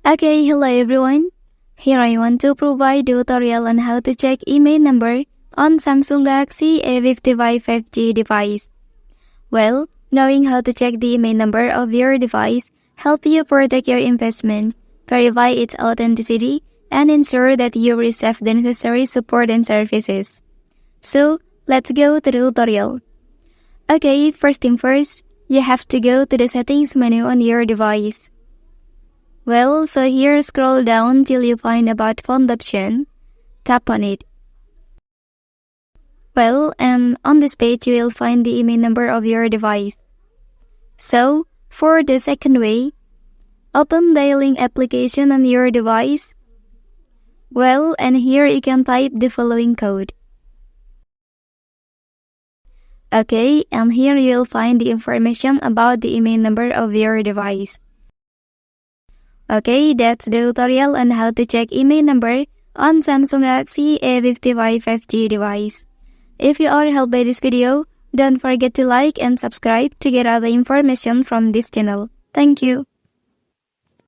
Okay, hello everyone. Here I want to provide a tutorial on how to check email number on Samsung Galaxy A55 5G device. Well, knowing how to check the email number of your device help you protect your investment, verify its authenticity, and ensure that you receive the necessary support and services. So, let's go to the tutorial. Okay, first thing first, you have to go to the settings menu on your device. Well, so here scroll down till you find about phone option. Tap on it. Well, and on this page you will find the email number of your device. So, for the second way, open dialing application on your device. Well, and here you can type the following code. Okay, and here you will find the information about the email number of your device. Okay, that's the tutorial on how to check email number on Samsung Galaxy A55 5G device. If you are helped by this video, don't forget to like and subscribe to get other information from this channel. Thank you.